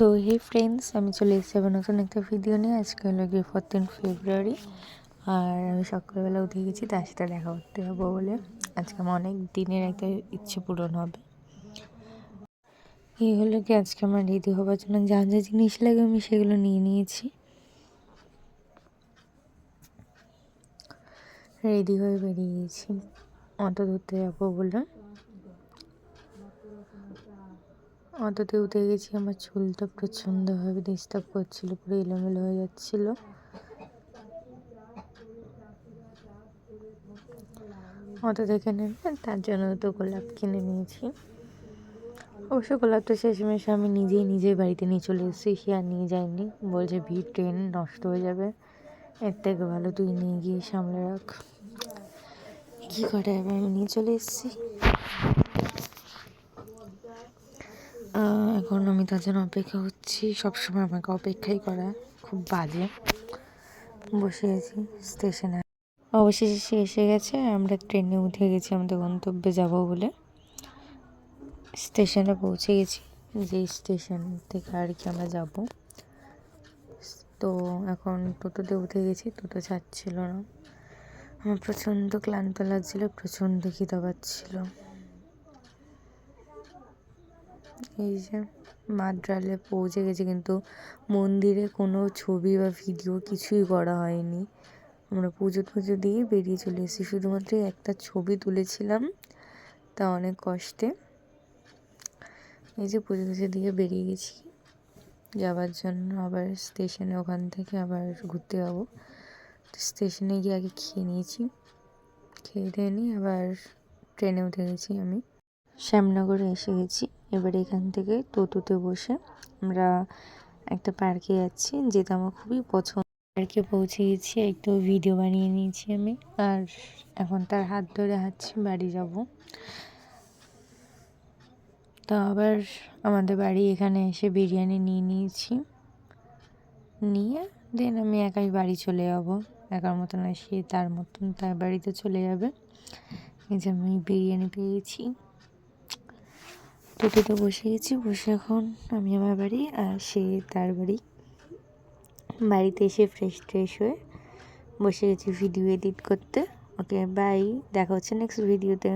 তো হে ফ্রেন্ডস, আমি চলে এসেছি আবার নতুন একটা ভিডিও নিয়ে। আজকে হলো গিয়ে 14 ফেব্রুয়ারি, আর আমি সকালবেলা উঠে গেছি তার সাথে দেখা করতে যাবো বলে। আজকে আমার অনেক দিনের একটা ইচ্ছে পূরণ হবে। এই হলো কি আজকে আমার রেডি হওয়ার জন্য যা যা জিনিস লাগে আমি সেগুলো নিয়ে নিয়েছি। রেডি হয়ে বেরিয়ে গেছি অটো ধরতে যাবো বলে। অটোতে উঠে গেছি, আমার চুলটা প্রচণ্ডভাবে ডিস্টার্ব করছিল, পুরো এলোমেলো হয়ে যাচ্ছিলো। অটো দেখে নেবে, তার জন্য তো গোলাপ কিনে নিয়েছি। অবশ্য গোলাপটা শেষমেশ আমি নিজেই বাড়িতে নিয়ে চলে এসেছি, সে আর নিয়ে যায়নি। বলছে ভিড়, ট্রেন নষ্ট হয়ে যাবে, এর থেকে ভালো তুই নিয়ে গিয়ে সামলে রাখ। কী করে এবার আমি নিয়ে চলে এসেছি। এখন আমি তার জন্য অপেক্ষা করছি। সবসময় আমাকে অপেক্ষাই করা খুব বাজে। বসে আছি স্টেশনে, অবশেষে সে এসে গেছে। আমরা ট্রেনে উঠে গেছি আমাদের গন্তব্যে যাব বলে। স্টেশনে পৌঁছে গেছি, যে স্টেশন থেকে আর কি আমরা যাব। তো এখন টোটোতে উঠে গেছি, টোটো ছাড়ছিল না। আমার প্রচণ্ড ক্লান্ত লাগছিল, প্রচণ্ড খিদে পাচ্ছিল। এই যে মাদ্রালে পৌঁছে গেছি, কিন্তু মন্দিরে কোনো ছবি বা ভিডিও কিছুই করা হয়নি। আমরা পুজো দিয়ে বেরিয়ে চলে এসেছি। শুধুমাত্র একটা ছবি তুলেছিলাম, তা অনেক কষ্টে। এই যে পুজো দিয়ে বেরিয়ে গেছি যাওয়ার জন্য আবার স্টেশনে। ওখান থেকে আবার ঘুরতে যাবো। স্টেশনে গিয়ে আগে খেয়ে নিয়েছি, খেয়ে নিয়ে আবার ট্রেনে উঠে গেছি। আমি শ্যামনগরে এসে গেছি। এবার এখান থেকে টোটোতে বসে আমরা একটা পার্কে যাচ্ছি, যেটা আমার খুবই পছন্দ। পার্কে পৌঁছে গেছি, একটু ভিডিও বানিয়ে নিয়েছি আমি, আর এখন তার হাত ধরে হাঁটছি, বাড়ি যাব। তো আবার আমাদের বাড়ি এখানে এসে বিরিয়ানি নিয়ে নিয়েছি, নিয়ে দেন আমি একাই বাড়ি চলে যাব। একার মতন সে তার মতন তার বাড়িতে চলে যাবে। এই যে আমি বিরিয়ানি পেয়েছি, টোটোতে বসে গেছি। বসে এখন আমি আমার বাড়ি আর সে তার বাড়ি। বাড়িতে এসে ফ্রেশ হয়ে বসে গেছি ভিডিও এডিট করতে। ওকে বাই, দেখা হচ্ছে নেক্সট ভিডিওতে।